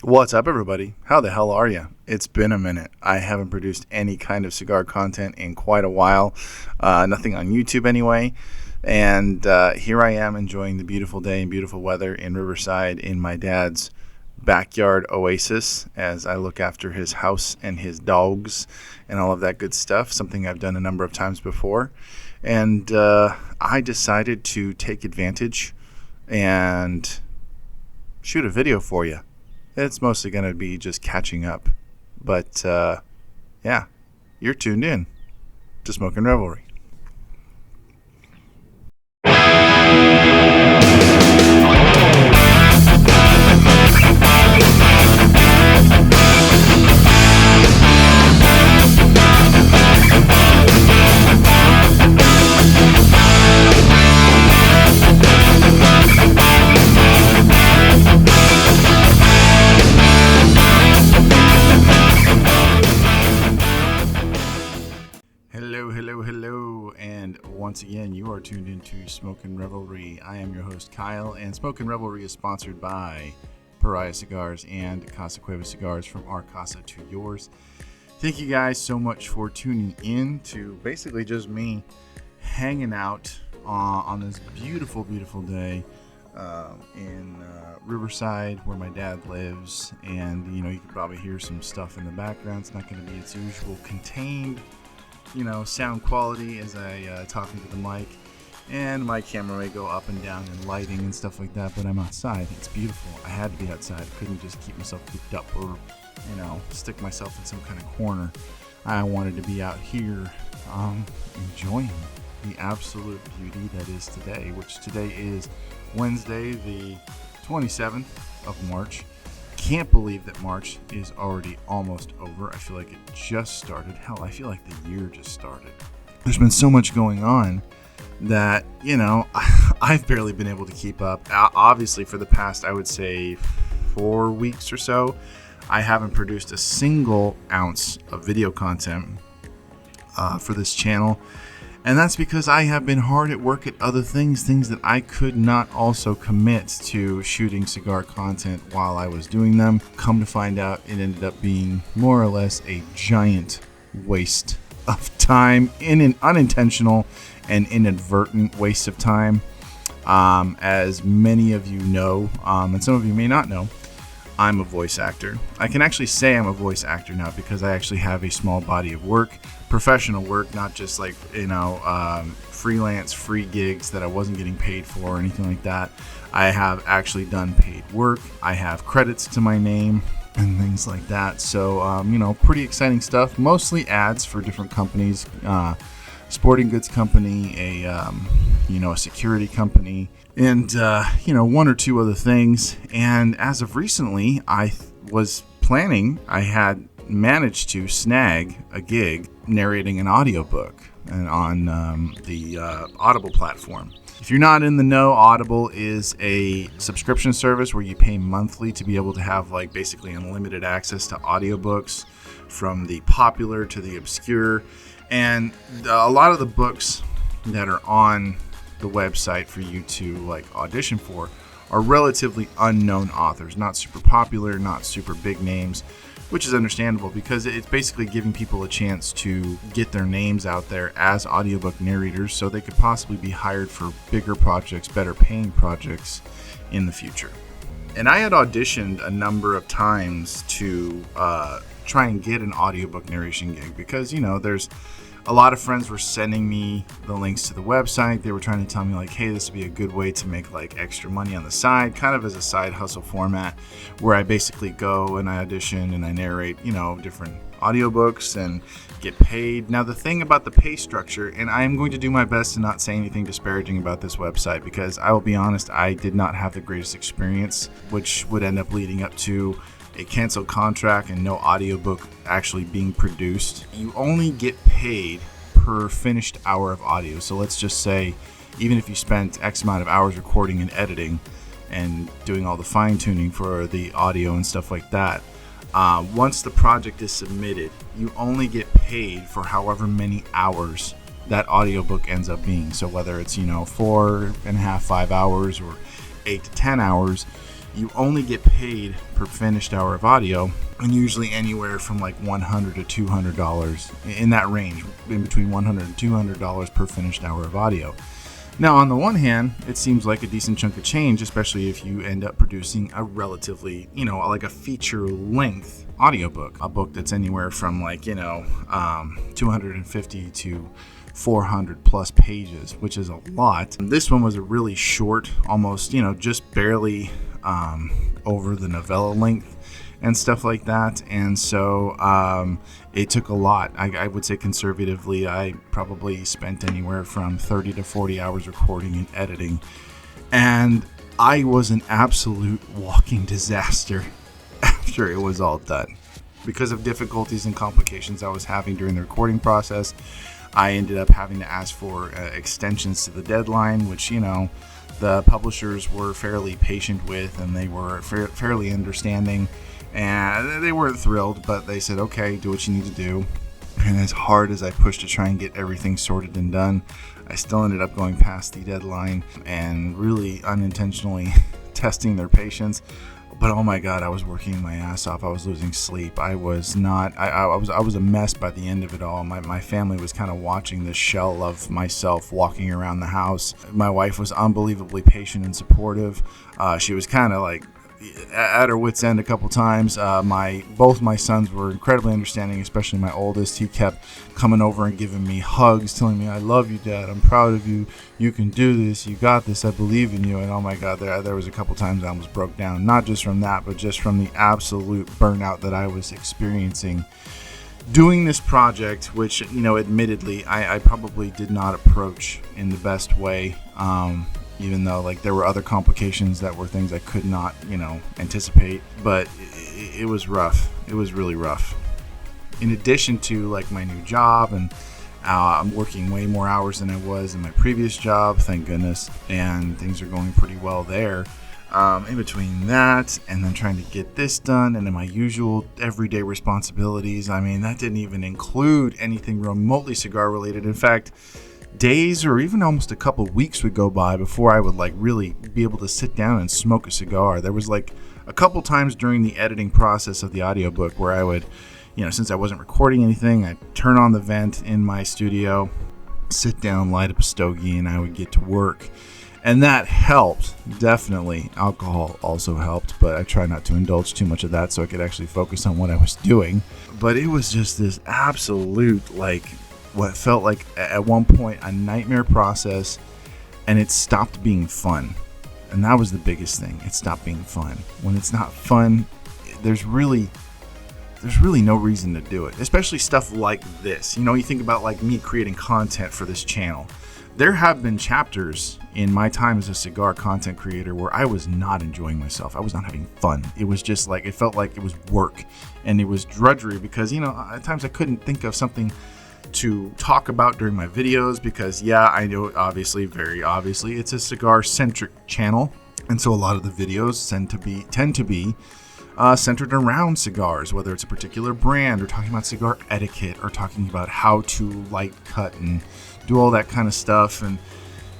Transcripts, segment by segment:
What's up, everybody? How the hell are you? It's been a minute. I haven't produced any kind of cigar content in quite a while. Nothing on YouTube anyway. And here I am enjoying the beautiful day and beautiful weather in Riverside in my dad's backyard oasis as I look after his house and his dogs and all of that good stuff, something I've done a number of times before. And I decided to take advantage and shoot a video for you. It's mostly going to be just catching up. But, yeah, you're tuned in to Smoking Revelry. Hello, and once again, you are tuned into Smokin' Revelry. I am your host, Kyle, and Smokin' Revelry is sponsored by Pariah Cigars and Casa Cueva Cigars, from our casa to yours. Thank you guys so much for tuning in to basically just me hanging out on this beautiful, beautiful day in Riverside, where my dad lives. And, you know, you can probably hear some stuff in the background. It's not going to be its usual contained sound quality as I talk into the mic, and my camera may go up and down and lighting and stuff like that, but I'm outside. It's beautiful. I had to be outside. I couldn't just keep myself cooped up or, stick myself in some kind of corner. I wanted to be out here enjoying the absolute beauty that is today, which today is Wednesday, the 27th of March. Can't believe that March is already almost over. I feel like it just started. Hell, I feel like the year just started. There's been so much going on that, I've barely been able to keep up. Obviously, for the past, I would say, 4 weeks or so, I haven't produced a single ounce of video content for this channel. And that's because I have been hard at work at other things that I could not also commit to shooting cigar content while I was doing them. Come to find out, it ended up being more or less a giant waste of time, in an unintentional and inadvertent waste of time. As many of you know, and some of you may not know, I'm a voice actor. I can actually say I'm a voice actor now because I actually have a small body of work, professional work, not just like, freelance free gigs that I wasn't getting paid for or anything like that. I have actually done paid work. I have credits to my name and things like that. So, pretty exciting stuff, mostly ads for different companies, sporting goods company, a security company, and, one or two other things. And as of recently, I had managed to snag a gig narrating an audiobook and on the Audible platform. If you're not in the know, Audible is a subscription service where you pay monthly to be able to have basically unlimited access to audiobooks, from the popular to the obscure. And a lot of the books that are on the website for you to audition for are relatively unknown authors, not super popular, not super big names, which is understandable because it's basically giving people a chance to get their names out there as audiobook narrators so they could possibly be hired for bigger projects, better paying projects in the future. And I had auditioned a number of times to try and get an audiobook narration gig because, there's a lot of friends were sending me the links to the website. They were trying to tell me hey, this would be a good way to make extra money on the side, kind of as a side hustle format, where I basically go and I audition and I narrate, different audiobooks and get paid. Now, the thing about the pay structure, and I am going to do my best to not say anything disparaging about this website, because I will be honest, I did not have the greatest experience, which would end up leading up to a canceled contract and no audiobook actually being produced. You only get paid per finished hour of audio. So let's just say, even if you spent X amount of hours recording and editing and doing all the fine tuning for the audio and stuff like that, once the project is submitted, you only get paid for however many hours that audiobook ends up being. So whether it's 4.5, 5 hours or 8 to 10 hours, you only get paid per finished hour of audio, and usually anywhere from like $100 to $200, in that range, in between $100 and $200 per finished hour of audio. Now, on the one hand, it seems like a decent chunk of change, especially if you end up producing a relatively, like a feature-length audiobook, a book that's anywhere from 250 to 400 plus pages, which is a lot. This one was a really short, almost, just barely over the novella length and stuff like that. And so it took a lot. I would say conservatively, I probably spent anywhere from 30 to 40 hours recording and editing. And I was an absolute walking disaster after it was all done. Because of difficulties and complications I was having during the recording process, I ended up having to ask for extensions to the deadline, which, the publishers were fairly patient with, and they were fairly understanding. And they weren't thrilled, but they said, okay, do what you need to do. And as hard as I pushed to try and get everything sorted and done, I still ended up going past the deadline and really unintentionally testing their patience. But oh my God, I was working my ass off. I was losing sleep. I was a mess by the end of it all. My family was kind of watching this shell of myself walking around the house. My wife was unbelievably patient and supportive. She was kind of like at her wit's end a couple times. Both my sons were incredibly understanding, especially my oldest. He kept coming over and giving me hugs, telling me, "I love you, Dad. I'm proud of you. You can do this. You got this. I believe in you." And oh my God, there was a couple times I almost broke down, not just from that, but just from the absolute burnout that I was experiencing doing this project, which, admittedly, I probably did not approach in the best way. Even though there were other complications that were things I could not, anticipate. But it was rough. It was really rough. In addition to my new job, and I'm working way more hours than I was in my previous job, thank goodness. And things are going pretty well there. In between that and then trying to get this done and then my usual everyday responsibilities, that didn't even include anything remotely cigar related. In fact, days or even almost a couple weeks would go by before I would really be able to sit down and smoke a cigar. There was a couple times during the editing process of the audiobook where I would, since I wasn't recording anything, I'd turn on the vent in my studio, sit down, light up a stogie, and I would get to work. And that helped, definitely. Alcohol also helped, but I try not to indulge too much of that so I could actually focus on what I was doing. But it was just this absolute, what felt like at one point a nightmare process, and it stopped being fun. And that was the biggest thing. It stopped being fun. When it's not fun, there's really no reason to do it, especially stuff like this. You think about me creating content for this channel. There have been chapters in my time as a cigar content creator where I was not enjoying myself. I was not having fun. It was just it felt like it was work, and it was drudgery because, at times I couldn't think of something to talk about during my videos because, yeah, I know, very obviously, it's a cigar-centric channel, and so a lot of the videos tend to be centered around cigars, whether it's a particular brand or talking about cigar etiquette or talking about how to light cut and do all that kind of stuff. And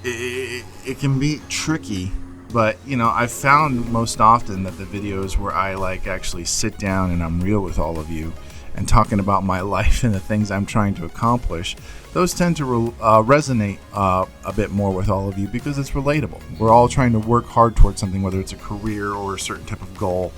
it can be tricky, but I've found most often that the videos where I actually sit down and I'm real with all of you and talking about my life and the things I'm trying to accomplish, those tend to resonate a bit more with all of you because it's relatable. We're all trying to work hard towards something, whether it's a career or a certain type of goal.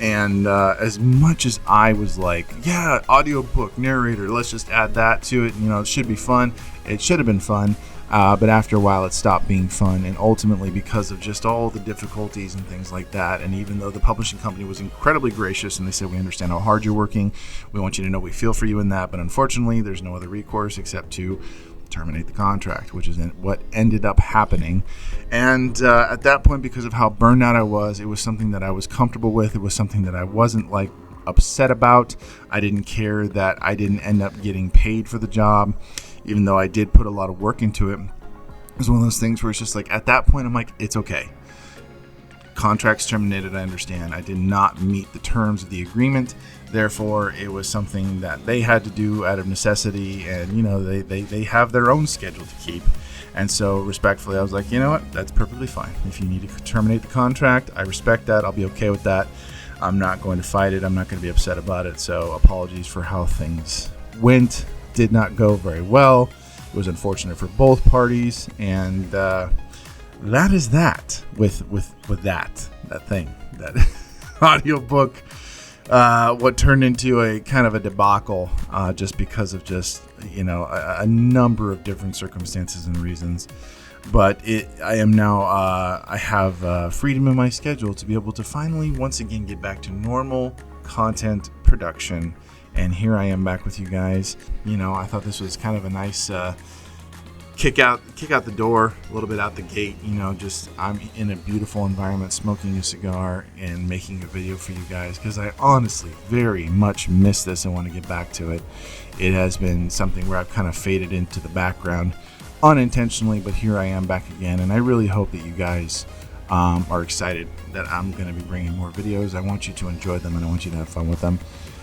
And as much as I was yeah, audiobook, narrator, let's just add that to it, it should be fun. It should have been fun. But after a while, it stopped being fun, and ultimately because of just all the difficulties and things like that. And even though the publishing company was incredibly gracious and they said, "We understand how hard you're working. We want you to know we feel for you in that." But unfortunately, there's no other recourse except to terminate the contract, which is what ended up happening. And at that point, because of how burned out I was, it was something that I was comfortable with. It was something that I wasn't upset about. I didn't care that I didn't end up getting paid for the job, even though I did put a lot of work into it. It was one of those things where it's just at that point, I'm it's okay. Contract's terminated, I understand. I did not meet the terms of the agreement. Therefore, it was something that they had to do out of necessity, and they have their own schedule to keep. And so respectfully, I was like, you know what, that's perfectly fine. If you need to terminate the contract, I respect that. I'll be okay with that. I'm not going to fight it. I'm not going to be upset about it. So apologies for how things went. Did not go very well. It was unfortunate for both parties. And that is that with that thing, that audiobook. What turned into a kind of a debacle just because of a number of different circumstances and reasons. But I have freedom in my schedule to be able to finally once again get back to normal content production. And here I am back with you guys. I thought this was kind of a nice kick out the door, a little bit out the gate. I'm in a beautiful environment, smoking a cigar and making a video for you guys, because I honestly very much miss this and want to get back to it. It has been something where I've kind of faded into the background unintentionally, but here I am back again, and I really hope that you guys are excited that I'm going to be bringing more videos. I want you to enjoy them, and I want you to have fun with them,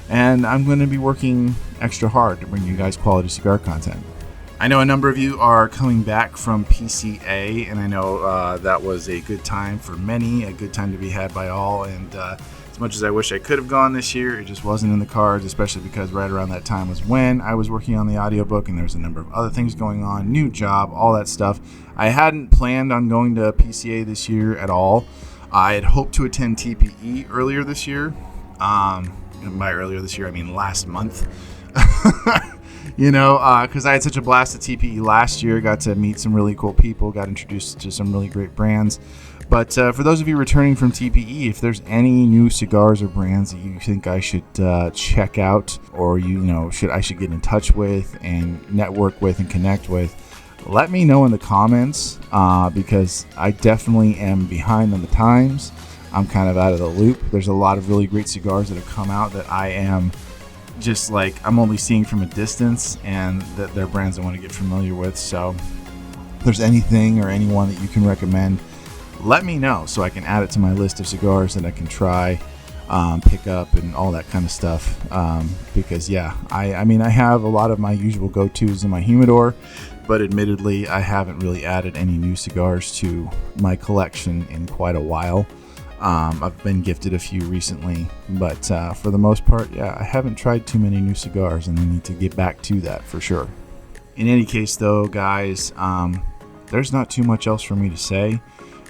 and I'm going to be working extra hard to bring you guys quality cigar content. I know a number of you are coming back from PCA, and I know that was a good time for many, a good time to be had by all, and as much as I wish I could have gone this year, it just wasn't in the cards, especially because right around that time was when I was working on the audiobook, and there was a number of other things going on, new job, all that stuff. I hadn't planned on going to PCA this year at all. I had hoped to attend TPE earlier this year. By earlier this year, I mean last month. Because I had such a blast at TPE last year, got to meet some really cool people, got introduced to some really great brands. But for those of you returning from TPE, if there's any new cigars or brands that you think I should check out, or I should get in touch with and network with and connect with, let me know in the comments, because I definitely am behind on the times. I'm kind of out of the loop. There's a lot of really great cigars that have come out that I am just like I'm only seeing from a distance, and that they're brands I want to get familiar with. So if there's anything or anyone that you can recommend, let me know so I can add it to my list of cigars that I can try, pick up, and all that kind of stuff. Because I have a lot of my usual go-tos in my humidor, but admittedly I haven't really added any new cigars to my collection in quite a while. I've been gifted a few recently, but for the most part, I haven't tried too many new cigars, and I need to get back to that for sure. In any case, though, guys, there's not too much else for me to say,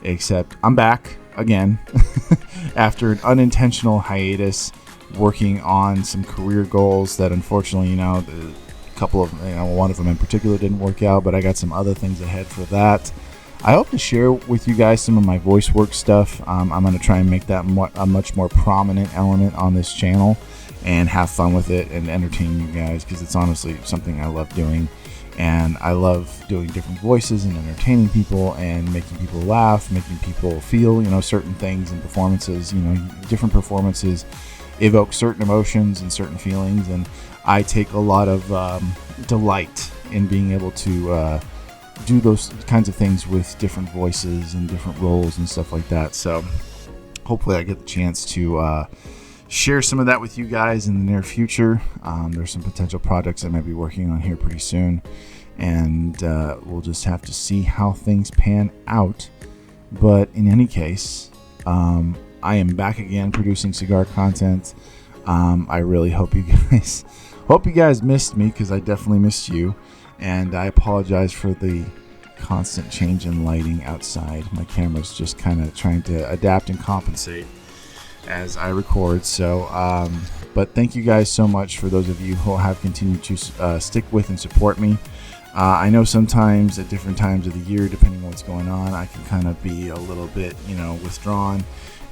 except I'm back again after an unintentional hiatus, working on some career goals that unfortunately, a couple of, one of them in particular didn't work out, but I got some other things ahead for that. I hope to share with you guys some of my voice work stuff. I'm going to try and make that a much more prominent element on this channel and have fun with it and entertain you guys, because it's honestly something I love doing. And I love doing different voices and entertaining people and making people laugh, making people feel, certain things and performances. Different performances evoke certain emotions and certain feelings, and I take a lot of delight in being able to do those kinds of things with different voices and different roles and stuff like that. So hopefully I get the chance to share some of that with you guys in the near future. There's some potential projects I might be working on here pretty soon, and we'll just have to see how things pan out. But in any case, I am back again producing cigar content. I really hope you guys missed me, because I definitely missed you. And I apologize for the constant change in lighting outside. My camera's just kind of trying to adapt and compensate as I record. So, but thank you guys so much for those of you who have continued to stick with and support me. I know sometimes at different times of the year, depending on what's going on, I can kind of be a little bit, withdrawn,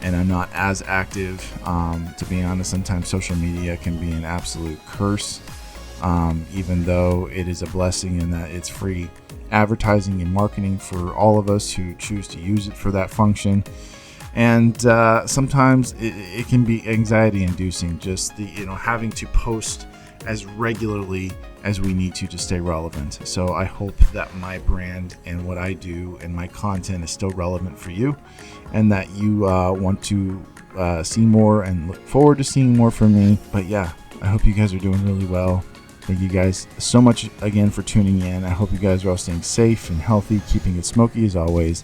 and I'm not as active. To be honest, sometimes social media can be an absolute curse. Even though it is a blessing in that it's free advertising and marketing for all of us who choose to use it for that function. And sometimes it can be anxiety inducing, just the having to post as regularly as we need to stay relevant. So I hope that my brand and what I do and my content is still relevant for you, and that you want to see more and look forward to seeing more from me. But I hope you guys are doing really well. Thank you guys so much again for tuning in. I hope you guys are all staying safe and healthy, keeping it smoky as always.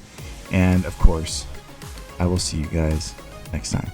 And of course, I will see you guys next time.